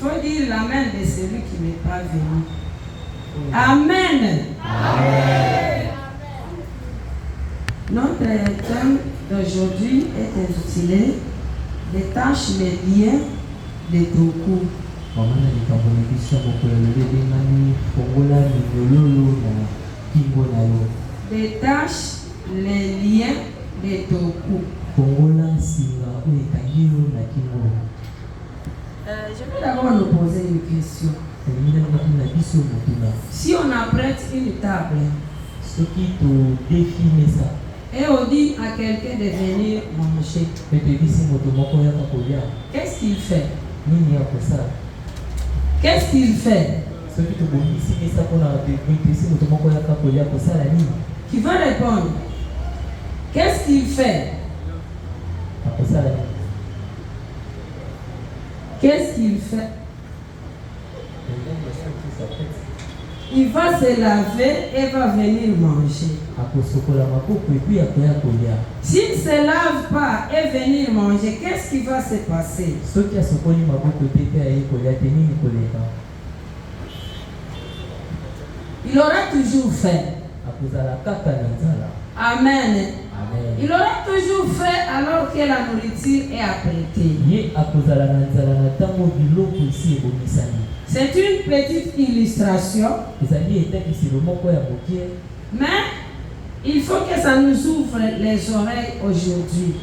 faut dire l'amen de celui qui n'est pas venu. Amen. Amen. Notre thème d'aujourd'hui est intitulé Détache les liens de ton cou. Détache les liens de ton cou. Je vais d'abord nous poser une question. Si on apprête une table et on dit à quelqu'un de venir manger, qu'est-ce qu'il fait? Qu'est-ce qu'il fait? Qui va répondre? Qu'est-ce qu'il fait? Qu'est-ce qu'il fait? Il va se laver et va venir manger. S'il ne se lave pas et venir manger, qu'est-ce qui va se passer? Il aura toujours faim. Amen. Il aura toujours fait alors que la nourriture est apprêtée. C'est une petite illustration, mais il faut que ça nous ouvre les oreilles aujourd'hui.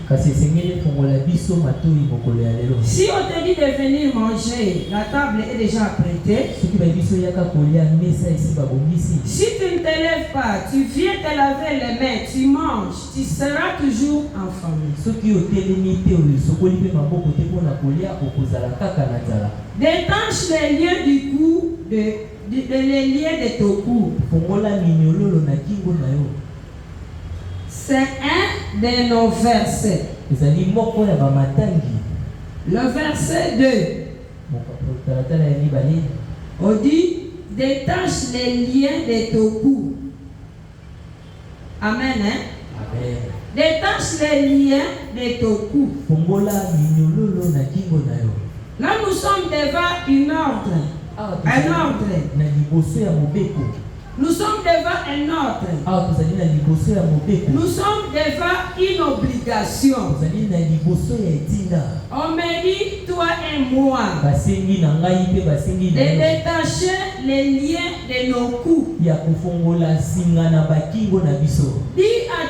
Si on te dit de venir manger, la table est déjà apprêtée. Si tu ne te lèves pas, tu viens te laver les mains, tu manges, tu seras toujours en famille. Détache les liens du cou, les liens de ton cou. C'est un de nos versets. Le verset 2. On dit, détache les liens de ton cou. Amen. Amen. Détache les liens de ton cou. Là, nous sommes devant une ordre. Un ordre. Nous sommes devant un ordre. Nous sommes devant une obligation. On me dit, toi et moi, de détacher les liens de nos coups. Dis à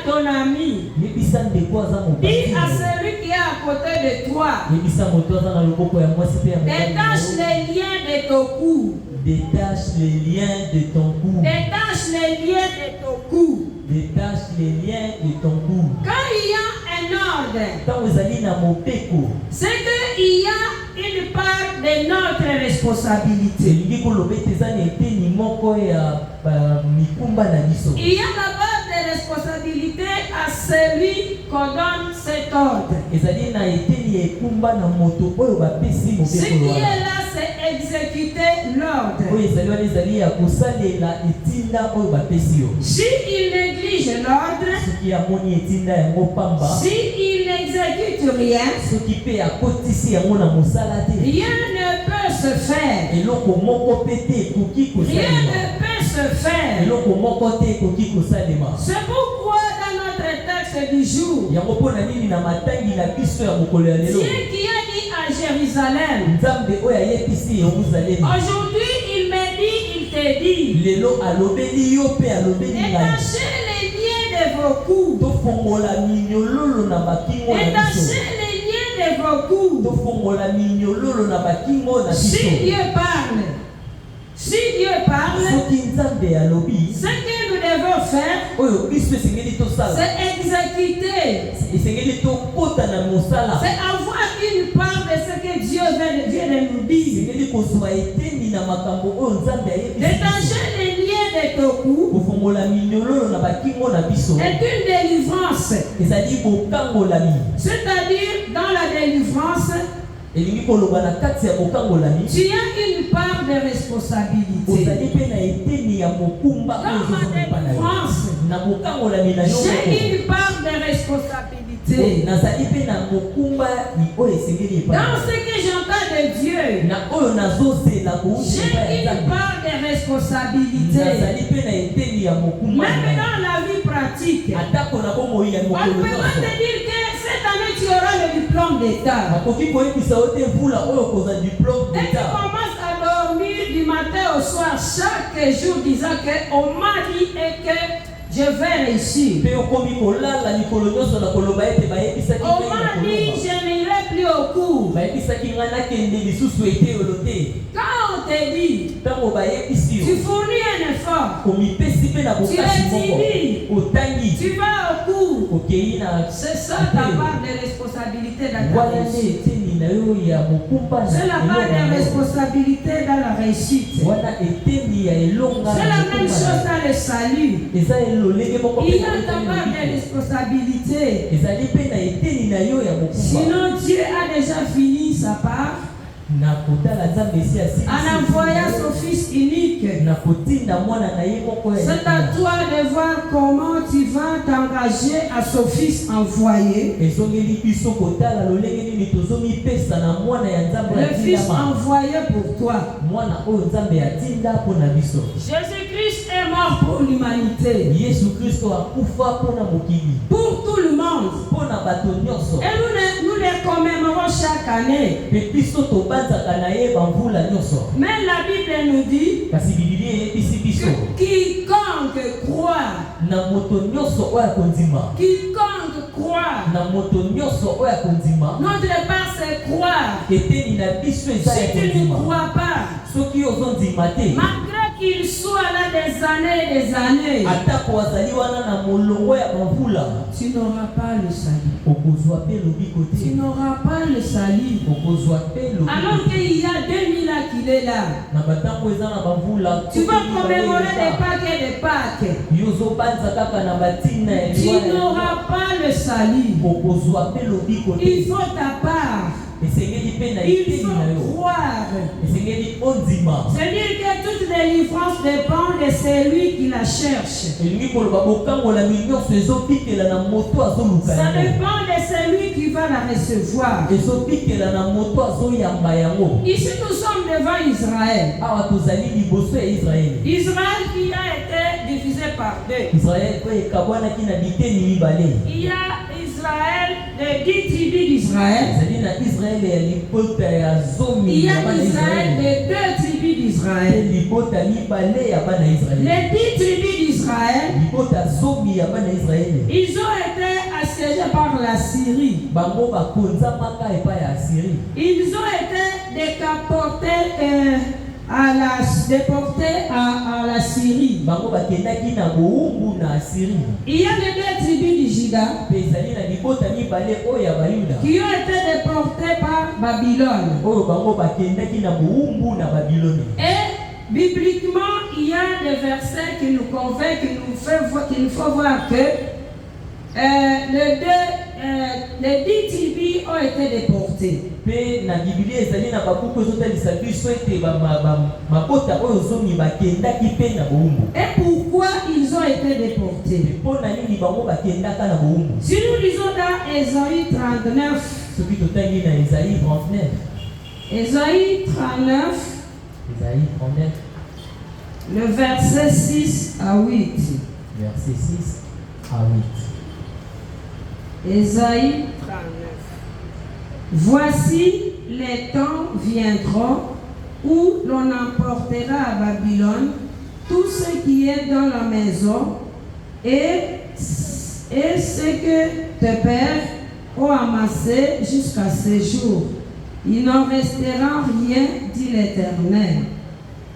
ton ami, dis à celui qui est à côté de toi, détache les liens de ton cou. Détache les liens de ton cou. Détache les liens de ton cou. Détache les liens de ton cou. Quand il y a un ordre, c'est qu'il y a une part de notre responsabilité. Il y a la part de responsabilité à celui qu'on donne cet ordre. Ce qui est là, c'est exécuter l'ordre. S'il néglige l'ordre, s'il n'exécute rien, rien ne peut se faire. Rien ne peut se faire. C'est pourquoi dans notre texte du jour, Dieu qui a dit à Jérusalem, aujourd'hui il me dit, il te dit, détachez les liens de vos cous. Détachez les liens de vos cous. Si Dieu parle, ce que nous devons faire, c'est exécuter. C'est avoir une part de ce que Dieu vient de nous dire. Détacher les liens de ton cou est une délivrance. C'est-à-dire, dans la délivrance, tu as une part de responsabilité. Dans ma délivrance, j'ai une part de responsabilité. Dans ce que j'entends de Dieu, J'ai une part de responsabilité. Même dans la vie pratique. On peut pas te dire que cette année tu auras le diplôme d'État. Et tu commences à dormir du matin au soir chaque jour disant qu'on m'a dit et que je vais réussir. On m'a dit je n'irai plus au cours. Quand on te dit tu fournis un effort, tu étudies, tu vas au cours, c'est ça ta part de responsabilité dans ta réussite. C'est la part de responsabilité dans la réussite. C'est la même chose dans le salut. Il y a ta part de responsabilité. Sinon Dieu a déjà fini sa part en envoyant son fils unique. C'est à toi de voir comment tu vas t'engager à son fils envoyé. Le fils envoyé pour toi. Jésus-Christ est mort pour l'humanité. Pour tout le monde. Et nous les commémorons chaque année. Mais la Bible nous dit que quiconque croit, notre part c'est croire. Si tu ne crois pas, malgré qu'il soit là des années et des années, tu n'auras pas le salut. Tu n'auras pas le salut. Alors qu'il y a 2000 ans qu'il est là. Tu vas commémorer des Pâques et des Pâques. Tu n'auras pas le salut. Il faut ta part. Il faut croire. C'est-à-dire que toute délivrance dépend de celui qui la cherche. Ça dépend de celui qui va la recevoir. Ici nous sommes devant Israël. Israël qui a été divisé par deux. Il y a Israël, les 10 tribus d'Israël. Il y a Israël, les 2 tribus d'Israël. Les 10 tribus d'Israël, ils ont été assiégés par la Syrie. Ils ont été déportés à la Syrie. Il y a les 2 tribus du Juda qui ont été déportés par Babylone. Et bibliquement, il y a des versets qui nous convainquent, qu'il nous faut voir que les 10 tribus ont été déportées. Et pourquoi ils ont été déportés? Si nous lisons dans Ésaïe 39, Ésaïe 39, le verset 6 à 8. Verset 6 à 8. Ésaïe 39. Voici les temps viendront où l'on emportera à Babylone tout ce qui est dans la maison et ce que tes pères ont amassé jusqu'à ce jour. Il n'en restera rien, dit l'Éternel.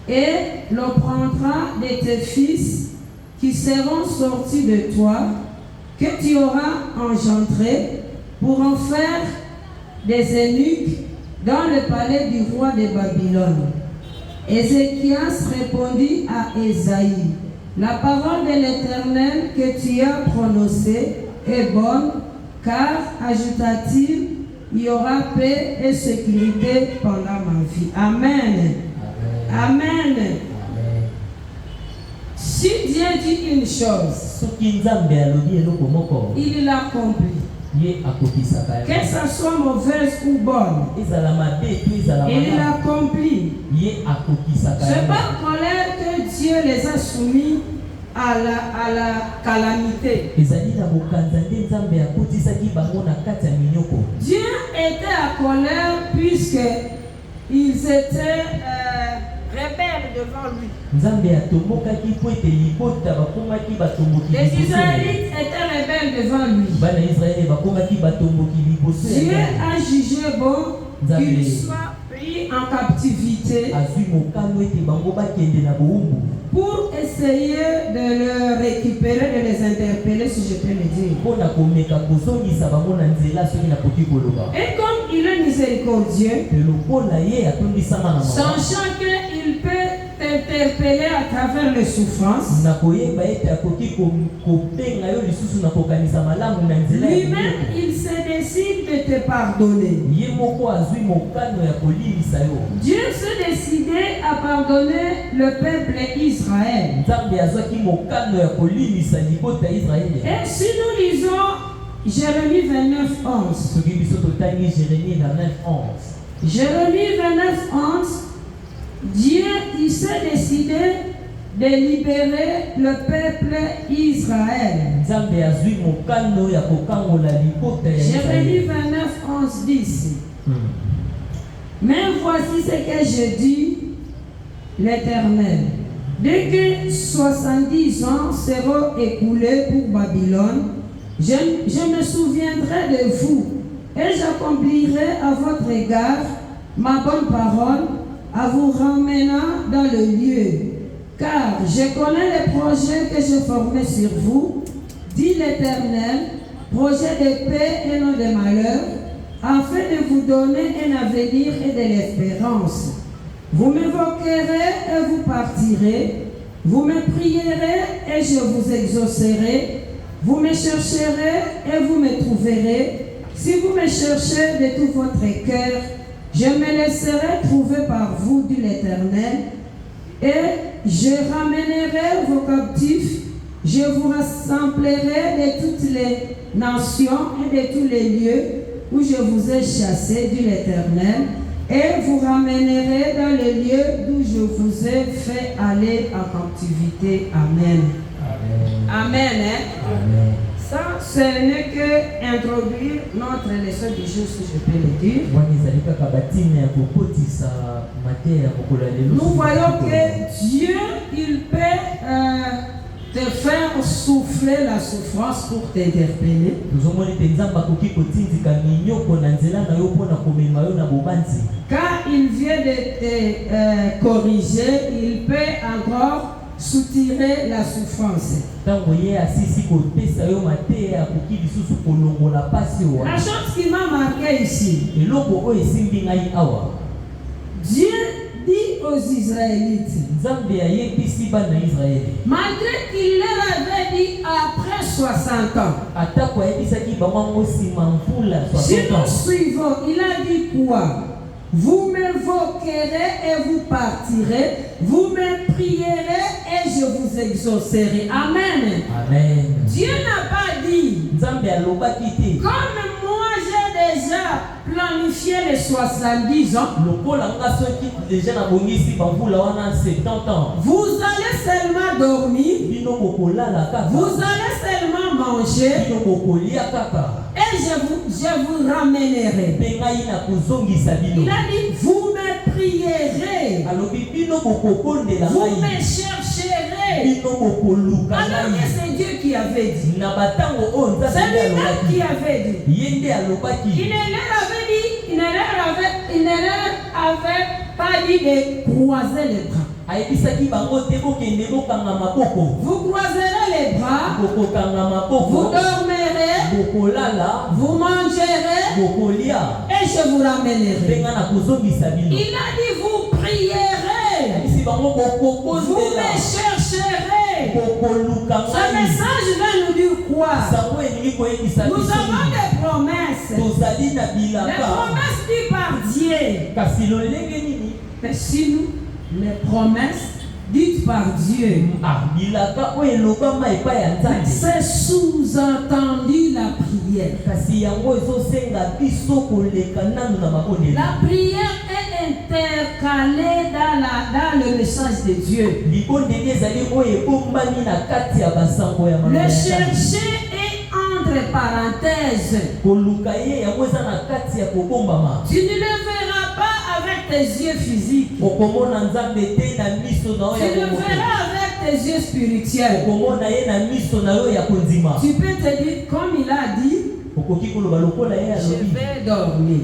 Et l'on prendra de tes fils qui seront sortis de toi, que tu auras engendrés, pour en faire des eunuques dans le palais du roi de Babylone. Ézéchias répondit à Ésaïe, la parole de l'Éternel que tu as prononcée est bonne, car, ajouta-t-il, il y aura paix et sécurité pendant ma vie. Amen. Amen. Amen. Si Dieu dit une chose, il l'accomplit. Que ça soit mauvaise ou bonne, il l'accomplit. C'est par colère que Dieu les a soumis à la calamité. Dieu était à colère puisqu'ils étaient rebelles devant lui. Les Israélites étaient rebelles devant lui. Dieu a jugé bon qu'ils soient pris en captivité pour essayer de le récupérer, de les interpeller, si je peux le dire. Et comme il est miséricordieux, sachant qu'il peut t'interpeller à travers les souffrances, lui-même il se décide de te pardonner. Dieu s'est décidé à pardonner le peuple Israël. Et si nous lisons Jérémie 29, 11, Jérémie 29, 11, Dieu il s'est décidé de libérer le peuple Israël. Jérémie 29, 11 dit ici. Mais voici ce que je dis, l'Éternel. Dès que 70 ans seront écoulés pour Babylone, je me souviendrai de vous et j'accomplirai à votre égard ma bonne parole en vous ramenant dans le lieu. Car je connais les projets que je formais sur vous, dit l'Éternel, projets de paix et non de malheur, afin de vous donner un avenir et de l'espérance. Vous m'évoquerez et vous partirez, vous me prierez et je vous exaucerai, vous me chercherez et vous me trouverez. Si vous me cherchez de tout votre cœur, je me laisserai trouver par vous, dit l'Éternel, et je ramènerai vos captifs, je vous rassemblerai de toutes les nations et de tous les lieux où je vous ai chassés, dit l'Éternel, et vous ramènerai dans les lieux d'où je vous ai fait aller en captivité. Amen. Amen. Amen. Amen. Ça, ce n'est que introduire notre leçon du jour, si je peux le dire. Nous voyons que Dieu, il peut te faire souffler la souffrance pour t'interpeller. Quand il vient de te corriger, il peut encore soutirer la souffrance. La chose qui m'a marqué ici, Dieu dit aux Israélites, malgré qu'il leur avait dit après 60 ans, si nous suivons, il a dit quoi? Vous m'évoquerez et vous partirez, vous me prierez et je vous exaucerai. Amen. Amen. Dieu n'a pas dit, comme moi j'ai déjà planifié les 70 ans, vous allez seulement dormir, vous allez seulement manger, et je vous ramènerai. Il a dit, vous me prierez, vous me chercherez. Alors que c'est Dieu qui avait dit. C'est lui-même qui avait dit. Il ne leur avait pas dit de croiser les bras. Vous croiserez les bras, vous dormirez, vous mangerez et je vous ramènerai. Il a dit vous prierez, vous me chercherez. Ce message va nous dire quoi? Nous avons des promesses. Les promesses dites par Dieu. Mais si nous, les promesses dites par Dieu, c'est sous-entendu la prière. La prière est intercalée dans dans le message de Dieu. Le chercher est entre parenthèses. Tu ne le verras pas avec tes yeux physiques. Tu le verras avec tes yeux spirituels. Tu peux te dire, comme il a dit, je vais dormir.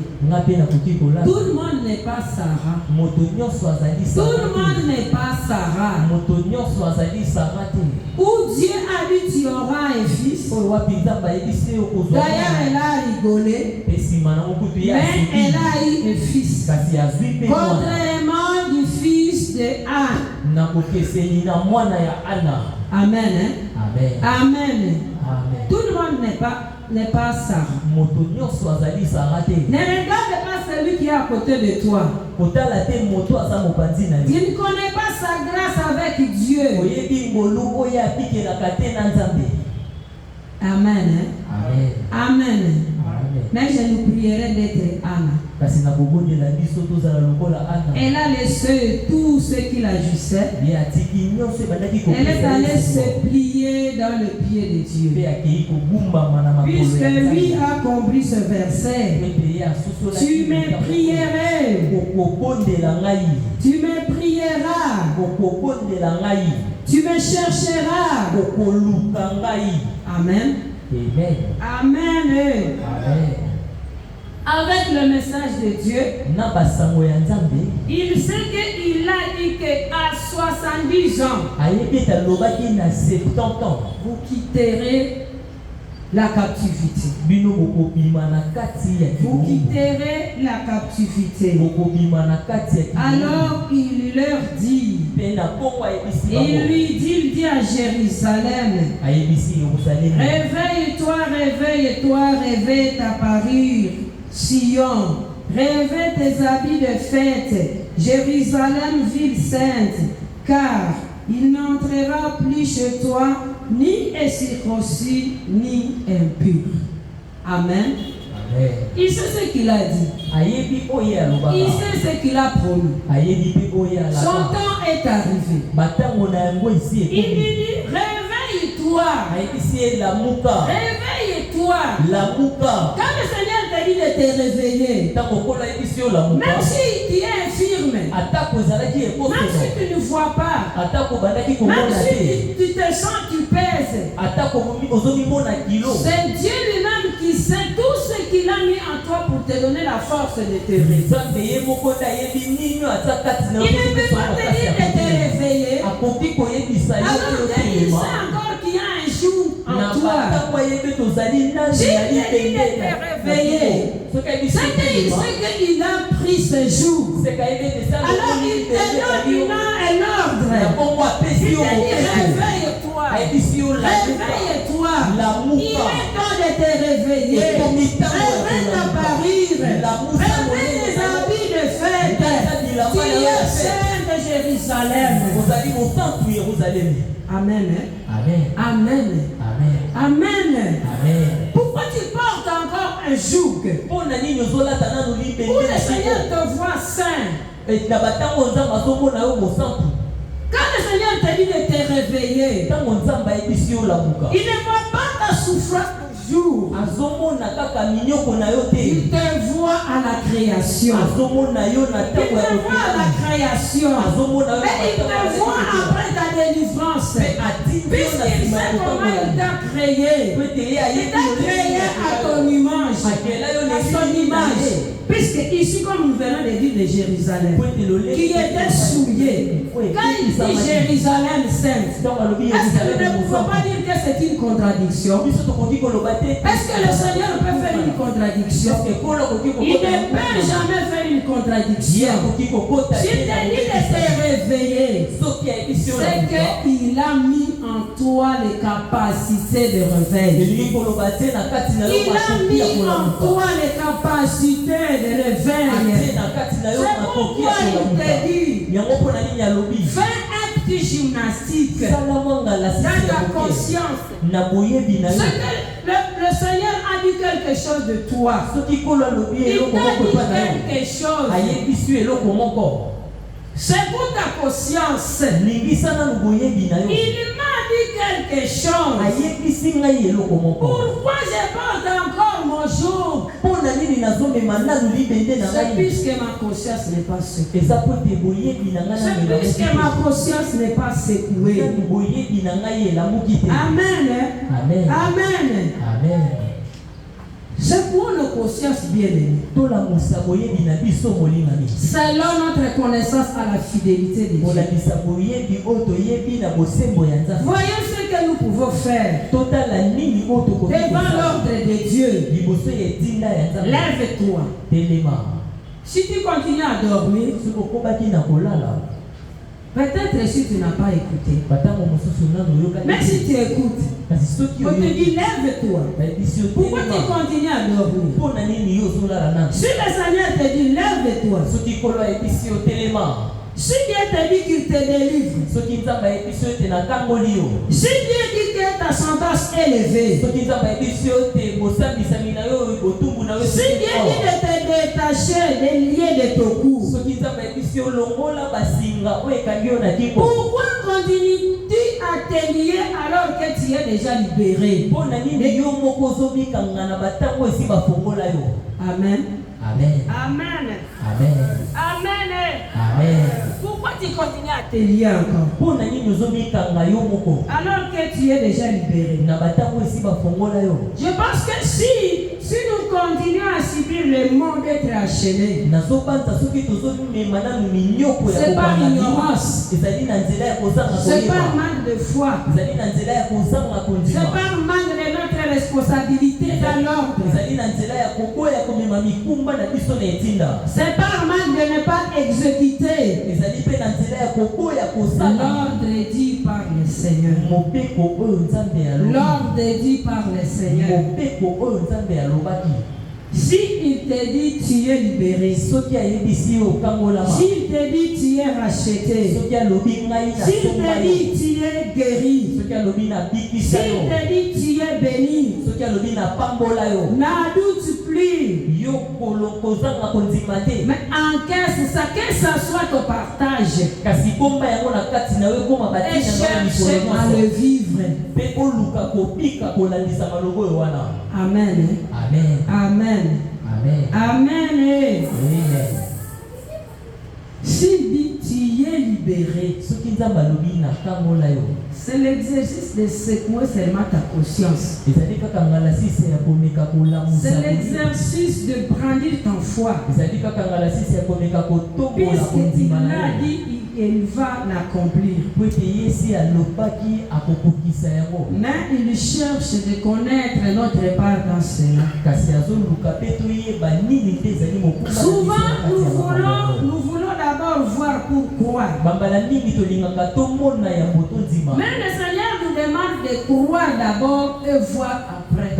Tout le monde n'est pas Sarah. Tout le monde n'est pas Sarah. Où Dieu a dit tu auras un fils. D'ailleurs, elle a rigolé. Mais elle a eu un fils. Contrairement du fils de Anne. Amen. Hein? Amen. Amen. Amen. Tout le monde n'est pas Sarah. Ne regarde pas celui qui est à côté de toi. Tu ne connais pas sa grâce avec Dieu. Amen. Amen. Amen. Mais je nous prierai d'être Anna. Elle a laissé tout ce qui l'agissait. Elle est allée se plier dans le pied de Dieu. Puisque lui a compris ce verset, tu me prierais. Tu me prieras. Tu me chercheras. Amen. Amen. Amen. Avec le message de Dieu, il sait qu'il a dit qu'à 70 ans, vous quitterez la captivité. Vous quitterez la captivité. Alors il leur dit, il dit à Jérusalem, réveille-toi, réveille-toi, réveille ta parure, Sion, réveille tes habits de fête, Jérusalem, ville sainte, car il n'entrera plus chez toi ni incirconcis ni impur. Amen. Amen. Il sait ce qu'il a dit. Il sait ce qu'il a promis. Son temps est arrivé. Il lui dit, réveille-toi. Réveille-toi. Quand le Seigneur t'a dit de te réveiller, même si tu es infirme, même si tu ne vois pas, même si tu te sens, tu pèses, c'est Dieu lui-même qui sait tout ce qu'il a mis en toi pour te donner la force de te réveiller. Il ne peut pas te dire de te réveiller. Alors il sait encore qu'il y a un jour en toi. Si il te dit de te réveiller, c'est qu'il a pris ce jour. Alors il te donne un ordre. Il te dit réveille-toi. Réveille-toi. Il est temps de te réveiller. Réveille ta parure. Réveille les habits de fête. Tu es saint de Jérusalem. Amen. Amen. Amen. Amen. Amen. Amen. Pourquoi tu portes encore un joug où le Seigneur te voit saint? Quand le Seigneur te dit de te réveiller, il ne voit pas ta souffrance du jour. Il te voit à la création. Il te voit à la création. Mais il te voit après ta délivrance. Puisqu'il sait comment il t'a créé. Il t'a créé à ton image. À son image. Puisque ici, comme nous venons de dire de Jérusalem, qui était souillé. Quand il dit Jérusalem sainte, est-ce que nous ne pouvons pas dire que c'est une contradiction? Est-ce que le Seigneur peut faire une contradiction? Il ne peut jamais faire une contradiction. S'il te dit de te réveiller, c'est qu'il a mis en toi les capacités de réveil. Il a mis en toi les capacités de réveil. C'est pourquoi il te dit, fais un petit gymnastique dans ta conscience. Ce que le Seigneur a dit quelque chose de toi. Il t'a dit quelque chose. C'est pour ta conscience. Il m'a dit quelque chose. Pourquoi je porte encore mon jour? C'est puisque ma conscience n'est pas secouée. C'est puisque ma conscience n'est pas secouée. Amen. Amen. Amen. Amen. C'est pour nos consciences bien-aimées. Selon notre connaissance à la fidélité de Dieu. Voyons ce que nous pouvons faire devant l'ordre de Dieu. Lève-toi. Si tu continues à dormir, peut-être si tu n'as pas écouté. Mais si tu écoutes, on te dit lève-toi. Pourquoi tu continues à dormir? Si le Seigneur te dit lève-toi, si Dieu te dit qu'il te délivre, si Dieu dit que ta sentence est élevée, si Dieu dit de te détacher des liens de ton cou, pourquoi continues-tu à te lier alors que tu es déjà libéré? Amen. Amen. Amen. Amen. Amen. Amen. Pourquoi tu continues à te lier encore? Alors que tu es déjà libéré. Je pense que si nous continuons à subir le monde d'être enchaîné, c'est pas ignorance, c'est pas manque de foi, c'est pas manque de notre responsabilité dans l'ordre, c'est pas manque de ne pas exécuter l'ordre dit par le Seigneur. L'ordre dit par le Seigneur. Si il te dit tu es libéré, s'il te dit tu es racheté, s'il te dit tu es guéri, s'il te dit tu es béni, n'en doute plus. Mais encaisse ça, que ce soit ton partage, et cherche à le vivre. Amen. Amen. Amen. Amen. Amen. Amen. S'il dit tu es libéré, c'est l'exercice de secouer seulement ta conscience. C'est l'exercice de brandir ton foi. Puisqu'il a dit il va l'accomplir. Mais il cherche de connaître notre part dans cela. Souvent nous voulons d'abord voir pourquoi. Mais le Seigneur nous demande de croire d'abord et voir après. Tu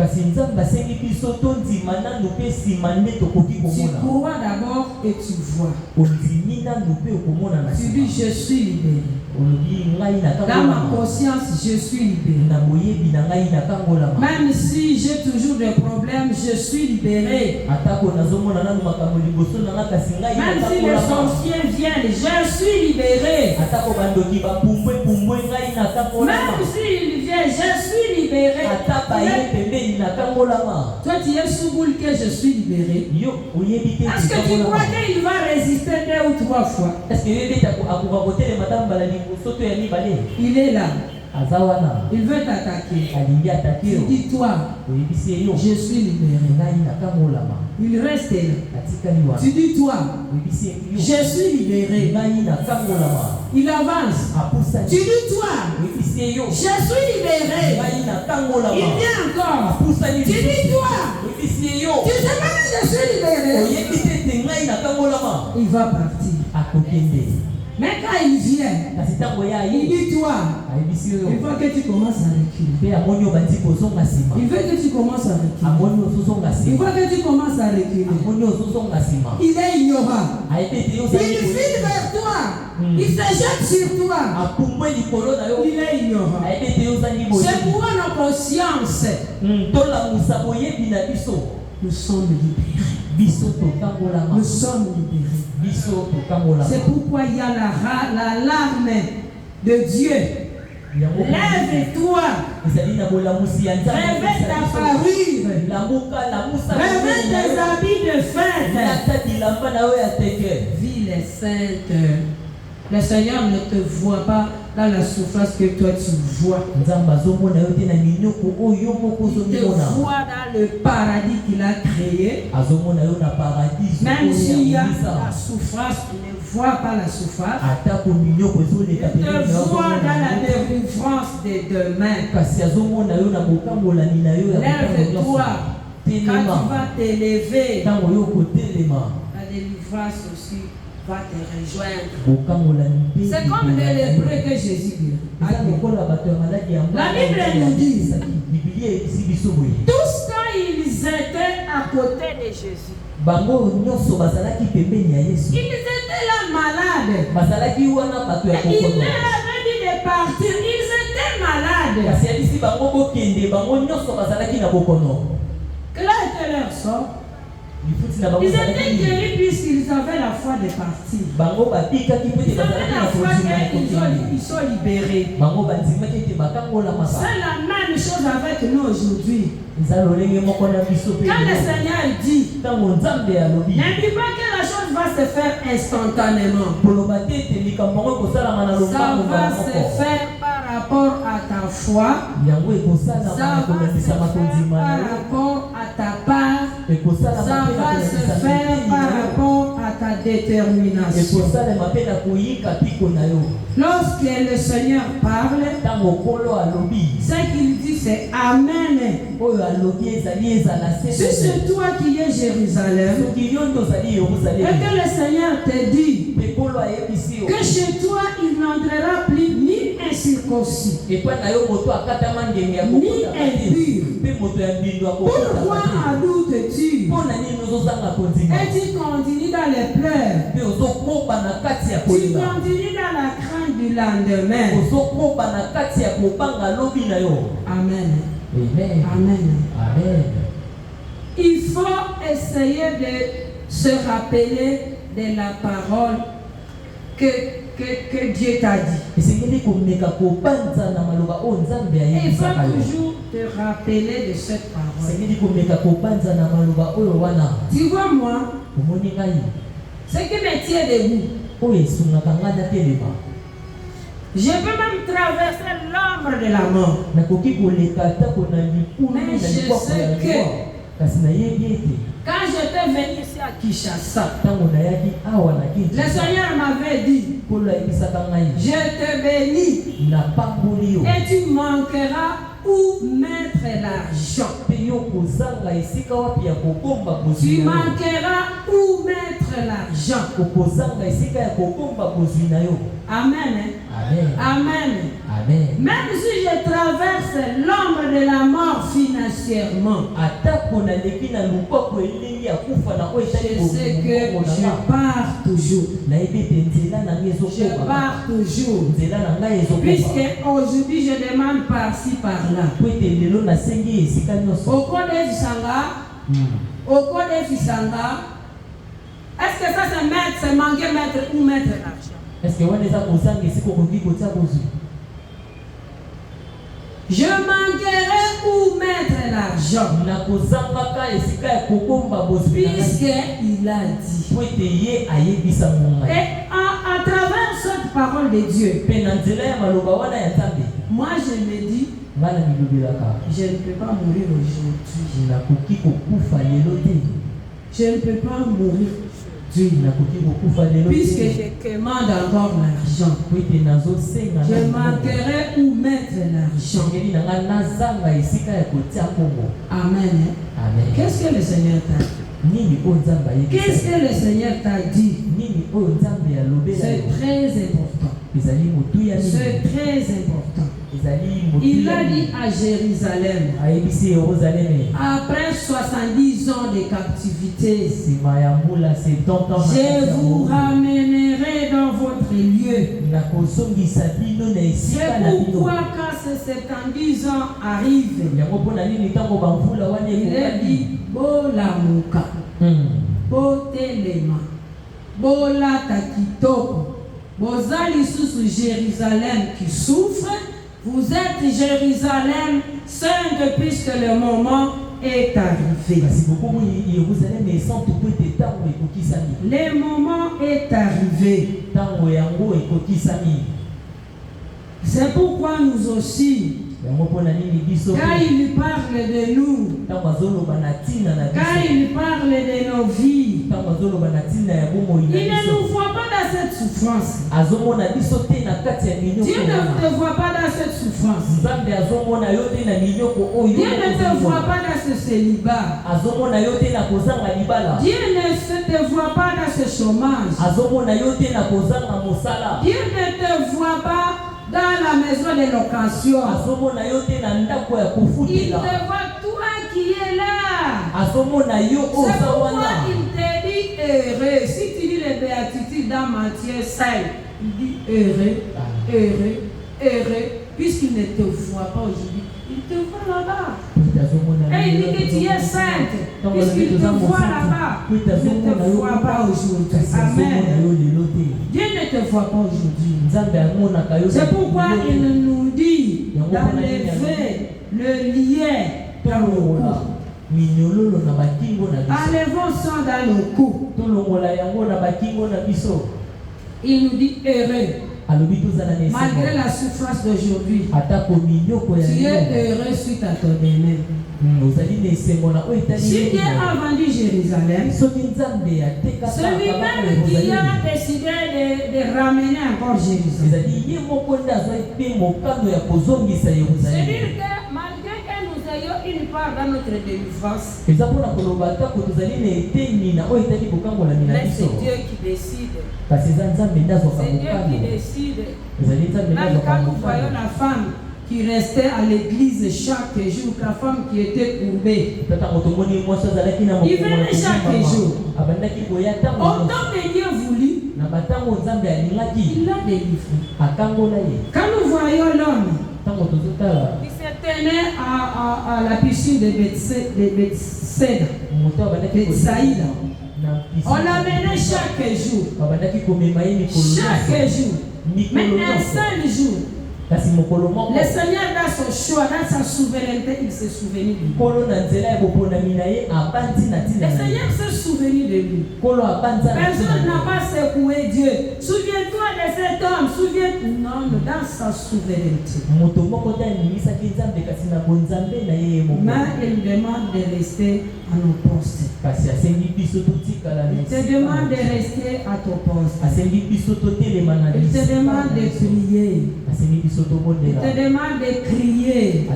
crois d'abord et tu vois. Tu dis je suis libéré. Dans ma conscience, je suis libéré. Même si j'ai toujours des problèmes, je suis libéré. Même si les sorciers viennent, je suis libéré. Même s'ils viennent, je suis libéré. Toi, tu es sous boule que je suis libéré. Est-ce que tu crois qu'il va résister 2 ou 3 fois? Il est là. Il veut t'attaquer. Il dit toi, je suis libéré. Il reste là. Tu dis toi, je suis libéré. Il avance. Tu dis toi, je suis libéré. Il vient encore. Tu dis toi, tu sais pas que je suis libéré. Il va partir. Mais quand il vient, il dit toi, il faut que tu commences à reculer. Il veut que tu commences à reculer. Il faut que tu commences à reculer. Il est ignorant. Il file vers toi. Il se jette sur toi. Il est ignorant. C'est pour nos consciences. Nous sommes libérés. Nous sommes libérés. C'est pourquoi il y a la larme de Dieu. Lève-toi. Réveille ta parure. Réveille tes habits de fête. Ville est sainte. Le Seigneur ne te voit pas dans la souffrance que toi tu vois. Il te voit dans le paradis qu'il a créé. Même s'il y a la souffrance, il ne voit pas la souffrance. Il te voit dans la délivrance de demain. Lève-toi. Quand tu vas t'élever, la délivrance aussi va te rejoindre. C'est comme les lépreux que Jésus dit. La Bible nous dit, tous quand ils étaient à côté de Jésus, ils étaient là malades. Et il leur avait dit de partir. Ils étaient malades. Quel était leur sort? Ils étaient guéris puisqu'ils avaient la foi de partir. Ils avaient la foi qu'ils sont libérés. C'est la même chose avec nous aujourd'hui. Quand le Seigneur dit, n'oublie pas que la chose va se faire instantanément. Ça va se faire par rapport à ta foi. Ça va se faire par rapport à ta part. Ça va se faire par rapport à ta détermination. Lorsque le Seigneur parle, ce qu'il dit c'est Amen. Si c'est toi qui es Jérusalem, et que le Seigneur te dit que chez toi il n'entrera plus ni incirconcis, ni impur, pourquoi en doutes-tu? Et tu continues dans les pleurs, tu continues dans la crainte du lendemain. Amen. Amen. Amen. Amen. Il faut essayer de se rappeler de la parole que Dieu t'a dit. Il faut toujours te rappeler de cette parole. Tu vois moi, ce qui me tient debout, je peux même traverser l'ombre de la mort. Mais je sais que quand j'étais venu ici à Kinshasa, le Seigneur m'avait dit, je te bénis et tu manqueras où mettre l'argent. Tu manqueras où mettre l'argent. Amen. Amen. Amen. Amen. Même si je traverse l'ombre de la mort financièrement, je sais que je pars toujours. Je pars toujours. Puisque aujourd'hui je demande par-ci par-là. Au cours des Fisanga, est-ce que ça c'est manquer mettre ou mettre l'argent? Est-ce que je manquerai où mettre l'argent? Puisqu'il a dit. Et à travers cette parole de Dieu, moi je me dis, je ne peux pas mourir aujourd'hui. Je ne peux pas mourir. Puisque je commande encore l'argent, je manquerai où mettre l'argent. Amen. Amen. Qu'est-ce que le Seigneur t'a dit? Qu'est-ce que le Seigneur t'a dit? C'est très important. C'est très important. Il a dit à Jérusalem, après 70 ans de captivité, je vous ramènerai dans votre lieu. C'est pourquoi quand ces 70 ans arrivent, il a dit Bolamuka. botelema bolata kitoko bozali sous Jérusalem qui souffre. Vous êtes Jérusalem sainte puisque le moment est arrivé. Le moment est arrivé. C'est pourquoi nous aussi, quand il parle de nous, quand il parle de nos vies, il ne nous voit pas dans cette souffrance. Dieu ne te voit pas dans cette souffrance. Dieu ne te voit pas dans ce célibat. Dieu ne te voit pas dans ce chômage. Dieu ne te voit pas dans la maison de location. Il te voit toi qui es là. C'est pourquoi il te dit heureux. Si tu lis les béatitudes dans Matthieu 5, il dit heureux, heureux, heureux, puisqu'il ne te voit pas aujourd'hui. Il te voit là-bas. Et il dit que tu es sainte, puisqu'il te voit là-bas. Il ne te voit pas aujourd'hui. Amen. Dieu ne te voit pas aujourd'hui. C'est pourquoi il nous dit d'enlever le lien dans le cou. Enlevons ça dans le cou. Il nous dit heureux. Malgré la souffrance d'aujourd'hui, tu es heureux suite à ton aîné. Si Dieu a vendu Jérusalem, celui-même qui a décidé de ramener encore Jérusalem. C'est-à-dire que malgré que nous ayons une part dans notre délivrance, mais c'est Dieu qui décide. C'est Dieu qui décide. Même quand nous voyons la femme qui restait à l'église chaque jour, la femme qui était courbée, il venait chaque jour. Autant que Dieu voulut, il l'a délivré. Quand nous voyons l'homme qui se tenait à la piscine de Bethsaïda, on l'amenait chaque jour. Chaque jour. Mais un seul jour, le Seigneur, dans son choix, dans sa souveraineté, il s'est souvenu de lui. Le Seigneur s'est souvenu de lui. Personne n'a pas secoué Dieu. Souviens-toi de cet homme. Souviens-toi. Non, dans sa souveraineté. Mais il demande de rester à nos postes. Il te demande de rester à ton poste. Il te demande de prier. Il te demande de crier. Il te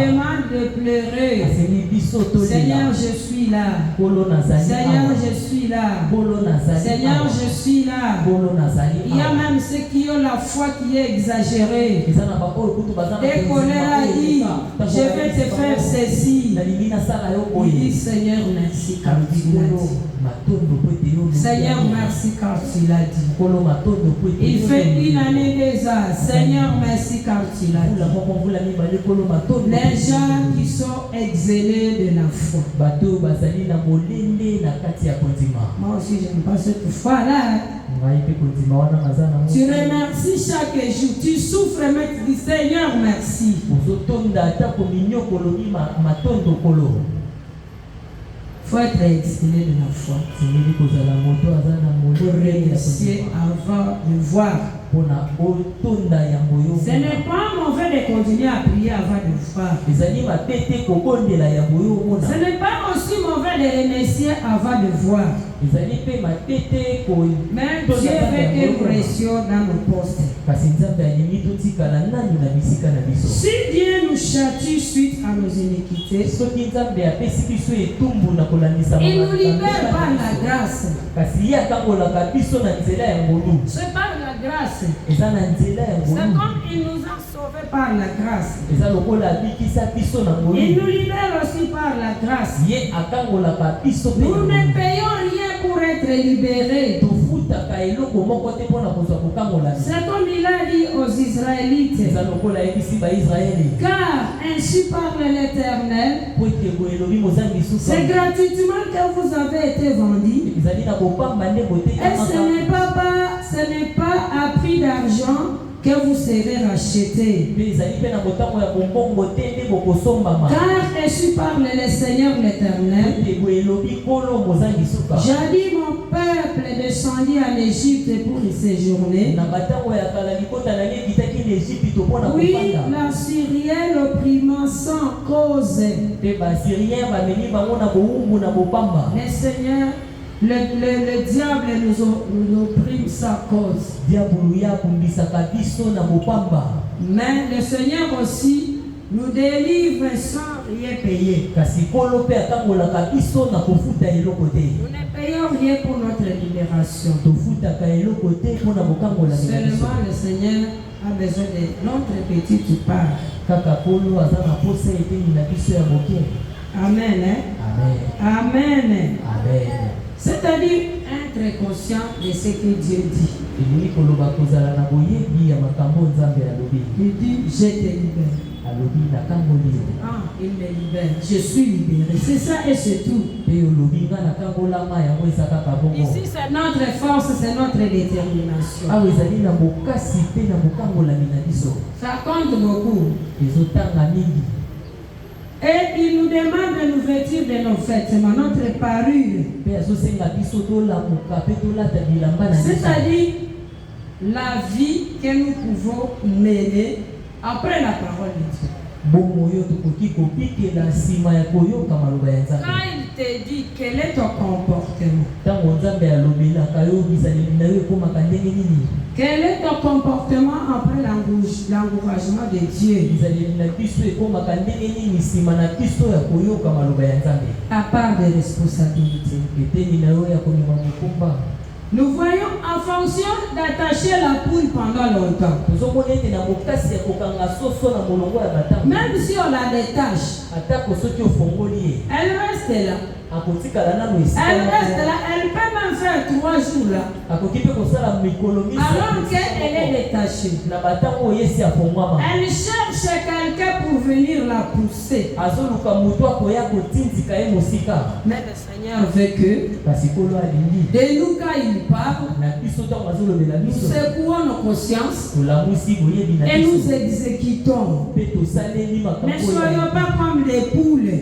demande de pleurer. Seigneur, je suis là. Seigneur, je suis là. Seigneur, je suis là. Il y a même ceux qui ont la foi qui est exagérée. Dès qu'on a dit, je vais te faire ceci. Il dit, Seigneur, merci car tu l'as dit. Seigneur, merci car tu l'as dit. Il fait une année déjà. Seigneur, merci car tu l'as dit. Les gens qui sont exilés de la foi. Moi aussi, je n'aime pas cette foi-là. Tu remercies chaque jour. Tu souffres, mais tu dis, Seigneur, merci. Il faut être exilé de la foi pour remercier avant de voir. Ce n'est pas mauvais de continuer à prier avant de voir. Ce n'est pas aussi mauvais de remercier avant de voir. Mais Dieu veut que nous restions dans nos postes. Si Dieu nous châtie suite à nos iniquités, il nous libère par la grâce. C'est par la grâce. C'est comme il nous a sauvés par la grâce. Il nous libère aussi par la grâce. Nous ne payons rien pour être libérés. C'est comme il a dit aux Israélites. Car ainsi parle l'Éternel. C'est gratuitement que vous avez été vendus. Et ce n'est pas à prix d'argent que vous serez rachetés. Car ainsi parle le Seigneur l'Éternel. Jadis mon peuple descendit en Égypte pour y séjourner. Oui, l'Assyrien l'opprimant sans cause. Le Seigneur, le diable nous opprime sans cause. Mais le Seigneur aussi nous délivre sans rien payer. Nous ne payons rien pour notre libération. Seulement le Seigneur a besoin de notre petite part. Amen. Hein? Amen. Amen. C'est-à-dire être conscient de ce que Dieu dit. Il dit, je te libère. Ah, il me libère. Je suis libéré. C'est ça et c'est tout. Ici, c'est notre force, c'est notre détermination. Ça compte beaucoup. Et il nous demande de nous vêtir de nos vêtements, notre parure. C'est-à-dire la vie que nous pouvons mener après la parole de Dieu. Quand il te dit quel est ton comportement, quel est ton comportement après l'encouragement de Dieu, à part des responsabilités. Nous voyons en fonction d'attacher la poule pendant longtemps. Même si on la détache, elle reste là. Elle reste là, elle peut même faire 3 jours là. Alors qu'elle est détachée. Elle cherche quelqu'un pour venir la pousser. Mais le Seigneur veut que de nous quand il parle, nous secouons nos consciences et nous exécutons. Ne soyons pas comme des poules.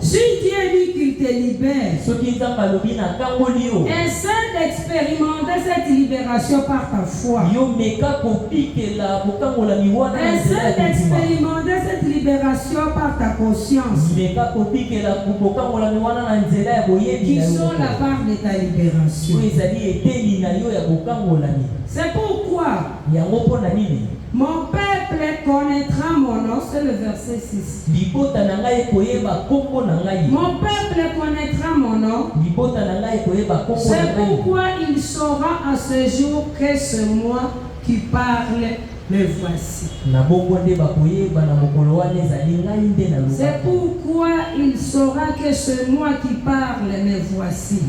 Si Dieu dit qu'il te libère, essaie d'expérimenter cette libération par ta foi. Essaie d'expérimenter cette libération par ta conscience, qui sont la part de ta libération. C'est pourquoi mon peuple connaîtra mon nom, c'est le verset 6. Mon peuple connaîtra mon nom. C'est pourquoi il saura à ce jour que c'est moi qui parle. Me voici. C'est pourquoi il saura que c'est moi qui parle, me voici.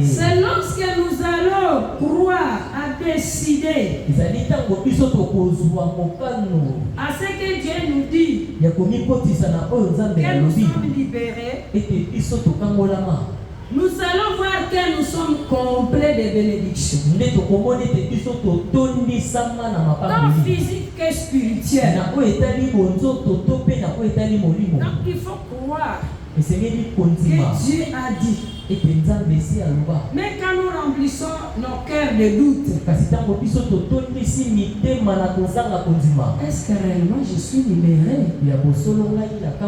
C'est lorsque nous allons croire, à décider à ce que Dieu nous dit, que nous sommes libérés. Nous allons voir que nous sommes complets de bénédictions. Tant physique que spirituel. Donc il faut croire que Dieu a dit. Mais quand nous remplissons nos cœurs de doute, est-ce que réellement je suis libéré?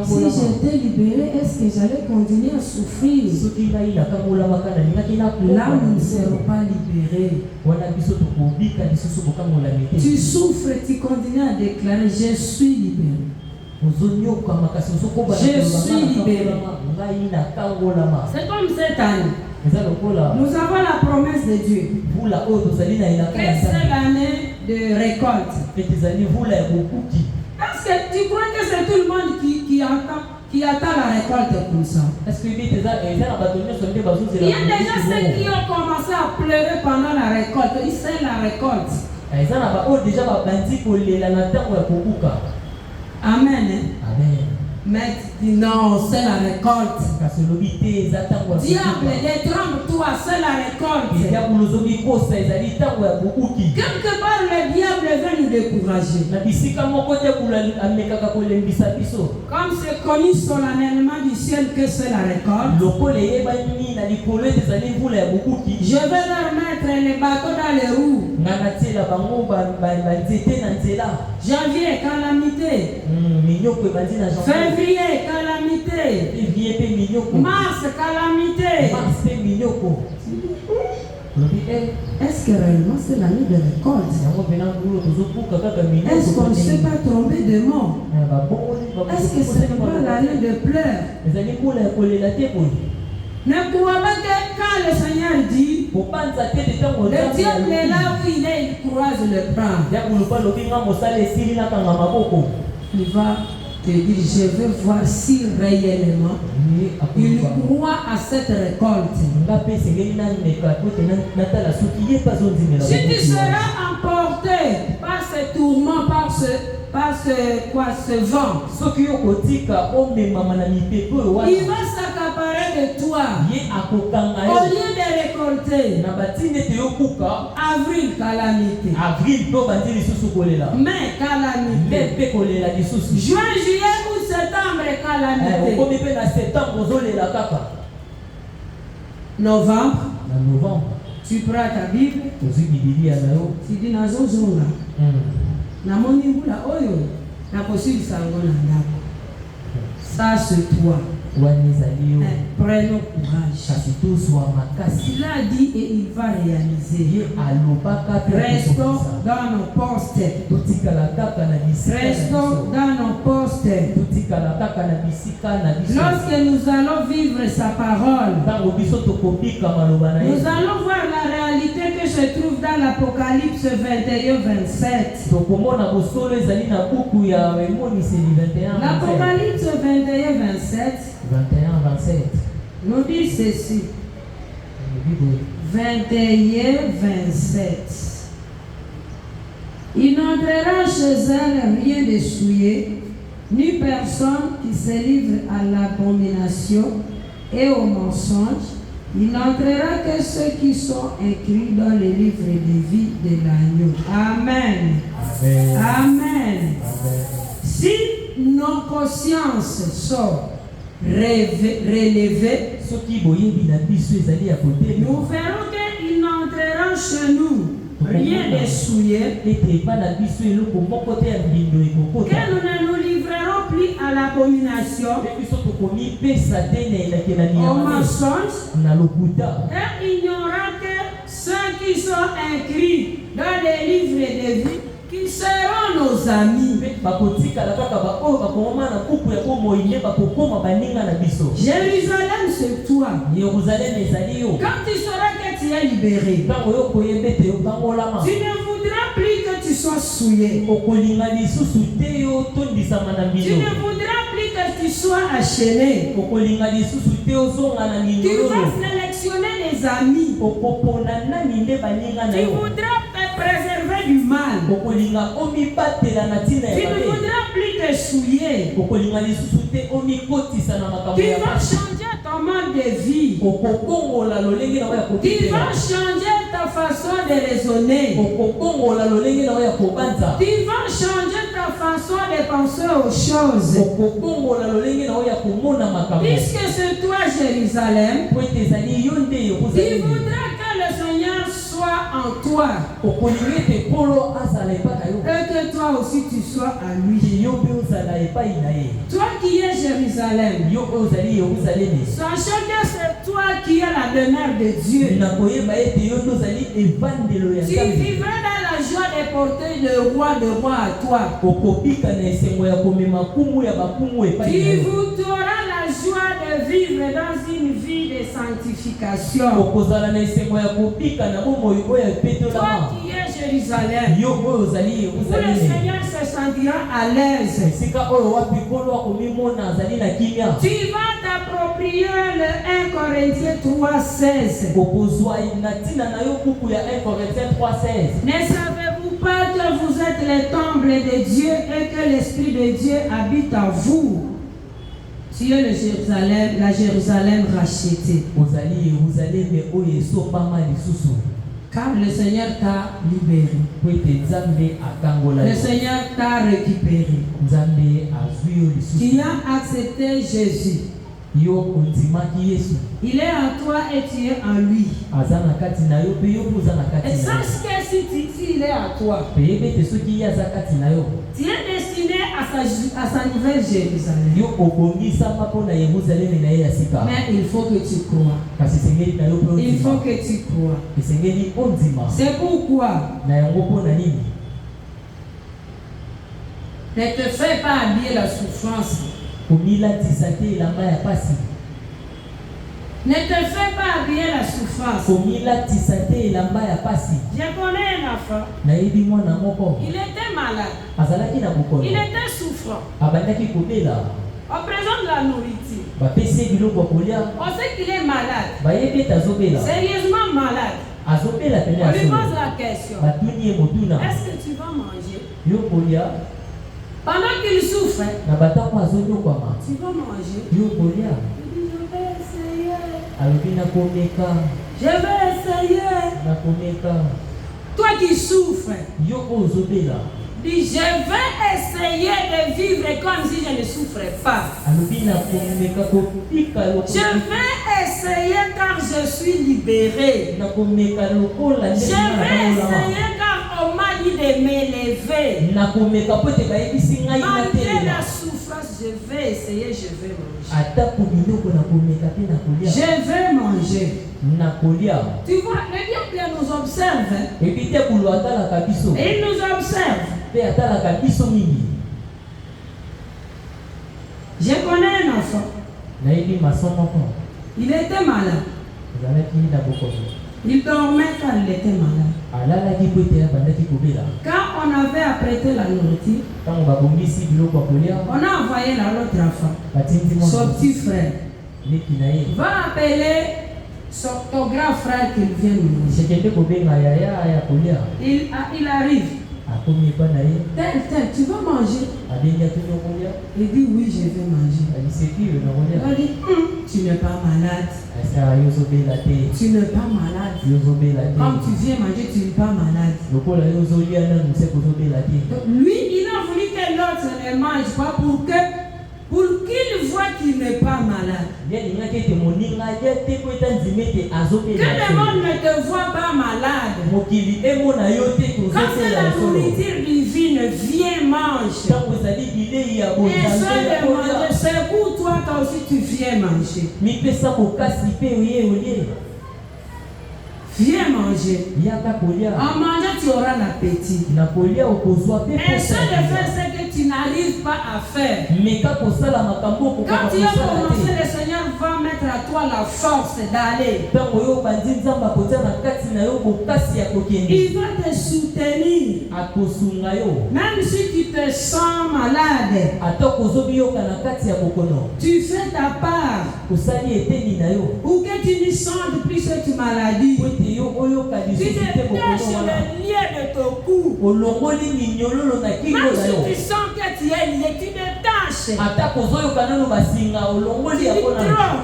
Si j'étais libéré, est-ce que j'allais continuer à souffrir? Là, nous ne serons pas libérés. Tu souffres, tu continues à déclarer, je suis libéré. Je suis libéré. C'est comme cette année. Nous avons la promesse de Dieu. Et c'est l'année de récolte. Est-ce que tu crois que c'est tout le monde qui qui attend la récolte comme ça. Est-ce que Il y a déjà ceux qui ont commencé à pleurer pendant la récolte. Ils savent la récolte. Amen. Amen. Mais dit non, c'est la récolte. Diable, détrompe-toi, c'est la récolte. Quelque part, le diable veut nous décourager. Comme c'est connu solennellement du ciel que c'est la récolte, je vais leur mettre les bateaux dans les roues. Janvier, calamité. Février, calamité. Mars, calamité. Est-ce que réellement c'est l'année de récolte? Est-ce qu'on ne s'est pas trompé de mort? Est-ce que ce n'est pas l'année de pleurs? Ne crois pas que quand le Seigneur dit, le diable est là où il est, il croise le bras. Il va te dire, je veux voir si réellement il croit à cette récolte. Si tu seras emporté par ce tourment, par ce vent, il va s'accaparer de toi. Au lieu de récolter, avril, calamité. Mai, calamité. Juin, juillet ou septembre, calamité. Novembre, tu prends ta Bible, tu dis Nazozonga. Namoni bula oyo na possible sango na ndako. Ça c'est toi. Prenons courage. Il a dit et il va réaliser. Restons dans nos postes. Restons dans nos postes. Lorsque nous allons vivre sa parole, nous allons voir la réalité que se trouve dans l'Apocalypse 21-27. L'Apocalypse 21-27 nous dit ceci. 21-27. Il n'entrera chez elle rien de souillé, ni personne qui se livre à l'abomination et au mensonge. Il n'entrera que ceux qui sont écrits dans le livre de vie de l'agneau. Amen. Amen. Amen. Si nos consciences sont relevées, nous verrons qu'ils n'entreront chez nous rien de souillé, que nous ne nous livrerons plus à l'abomination, au mensonge, et il n'y aura que ceux qui sont écrits dans les livres de vie, qui seront nos amis. Jérusalem, c'est toi. Quand tu sauras que tu es libéré, tu ne voudras plus que tu sois souillé. Tu ne voudras plus que tu sois enchaîné. Tu vas sélectionner les amis. Tu voudras te préserver du mal. Tu ne voudras plus te souiller. Tu vas changer ton mode de vie. Tu vas changer ta façon de raisonner. Tu vas changer ta façon de penser aux choses. Puisque c'est toi, Jérusalem, tu voudras que le Seigneur soit en toi. Et que toi aussi tu sois à lui. Toi qui es Jérusalem, sachant que c'est toi qui es la demeure de Dieu. Tu vivras dans la joie de porter le roi de rois à toi. Tu auras la joie de vivre dans une vie de sanctification. Toi qui es Jérusalem, où le Seigneur se sentira à l'aise, tu vas t'approprier le 1 Corinthiens 3,16. Ne savez-vous pas que vous êtes le temple de Dieu et que l'Esprit de Dieu habite en vous? Tu es la Jérusalem rachetée. Car le Seigneur t'a libéré. Le Seigneur t'a récupéré. Tu as accepté Jésus. Il est en toi et tu es en lui. Et sache que si il est en toi, tu es destiné à sa nouvelle Jérusalem. Mais il faut que tu crois. Il faut que tu crois. C'est pourquoi ne te fais pas habiller la souffrance. Ne te fais pas habiller la souffrance. Je connais un enfant. Il était malade. Il était souffrant. On présente la nourriture. On sait qu'il est malade. Sérieusement malade. On lui pose la question. Est-ce que tu vas manger? Pendant qu'il souffre, tu vas manger. Il dit, je vais essayer. Toi qui souffres, dis, je vais essayer de vivre comme si je ne souffrais pas. Je vais essayer car je suis libéré. Je vais essayer car on m'a dit de m'élever. Malgré la souffrance, je vais essayer, je vais manger. Je vais manger. Tu vois, le diable nous observe. Et il nous observe. Je connais un enfant. Il était malade. Il dormait quand il était malade. Quand on avait apprêté la nourriture, on a envoyé à l'autre enfant, son petit frère. Va appeler ton grand frère qu'il vient nous manger. Il arrive. Tel, tu vas manger? Il dit oui, je vais manger. Il dit tu n'es pas malade. Tu n'es pas malade. Comme tu viens manger, tu n'es pas malade. Lui, il a voulu que l'autre ne mange pas pour qu'il voit qu'il n'est pas malade. Que le monde ne te voit pas malade. Quand c'est la nourriture divine, viens mange. Et seul de manger, c'est pour toi aussi tu viens manger. Viens manger. En mangeant, tu auras l'appétit. Et seul de faire ce que tu n'arrives pas à faire. Quand tu as commencé, le Seigneur va mettre à toi la force d'aller. Il va te soutenir. Même si tu te sens malade, tu fais ta part. Ou que tu ne sentes plus cette maladie. Tu détaches le lien de ton cou. Même si tu sens que tu es lié, tu détaches.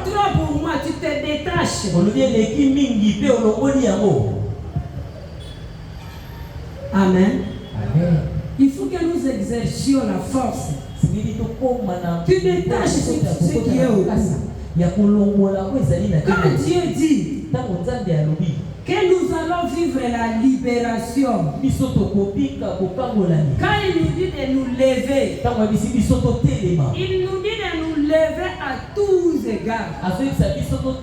Trop pour moi, tu te détaches. Amen. Il faut que nous exercions la force. Tu détaches ce qui est au cou. Quand Dieu dit que nous allons vivre la libération, quand il nous dit de nous lever, il nous dit de nous lever à tous égards. Il nous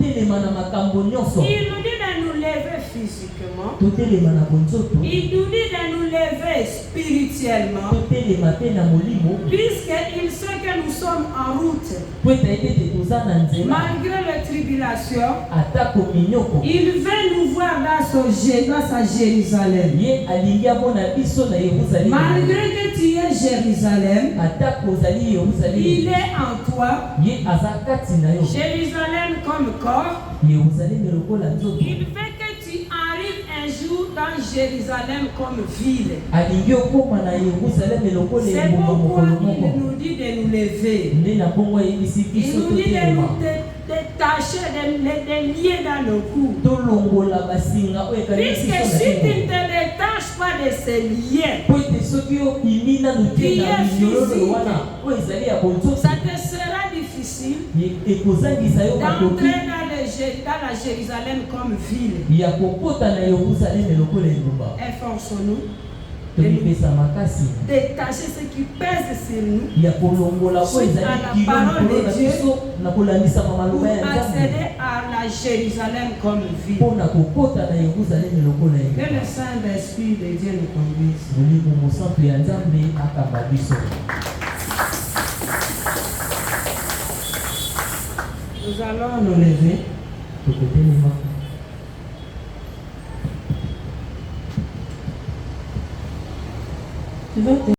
dit de nous lever physiquement. totelema na bonzoto, Il nous dit de nous lever spirituellement. totelema pe na molimo, Puisqu'il sait que nous sommes en route. po ete ete toza na nzela, Malgré les tribulations, atako minyoko, il veut nous voir dans sa Jérusalem. ye alingi amona biso na Yerusalemi. Malgré que tu es Jérusalem, atako ozali Yerusalemi, il est en toi. ye aza kati na yo. Jérusalem comme corps. Yerusalemi lokola nzoto, Il veut que tu arrives un jour dans Jérusalem comme ville. alingi okoma na Yerusalemi lokola C'est engumba pourquoi mokolo il moko. nous dit de nous lever. Nde na bongo ayebisi Il biso nous dit de totelema, nous détacher, de lier dans le cou. tolongola basinga oyo ekanisi Puisque biso na si tu ne kingo. te détaches pas de ces liens, Po ete soki obimi nanu te na minyololo wana oyo ezali ya bonzoto, ça te sera difficile ekozangisa yo makoki d'entrer dans la Jérusalem comme ville. ya kokota na Yerusalemi lokola engumba. Efforçons-nous Tomipesa makasi détacher ce qui pèse sur nous ya kolongola oyo ezali kilo likolo na biso na kolandisama pour maloba ya Nzambe accéder à la Jérusalem comme ville. mpona kokota na Yerusalemi lokola Que engumba. le Saint-Esprit de Dieu nous conduise. Molimo mosantu ya Nzambe akamba biso. Nous allons nous lever. Tokotelema. Tu vas te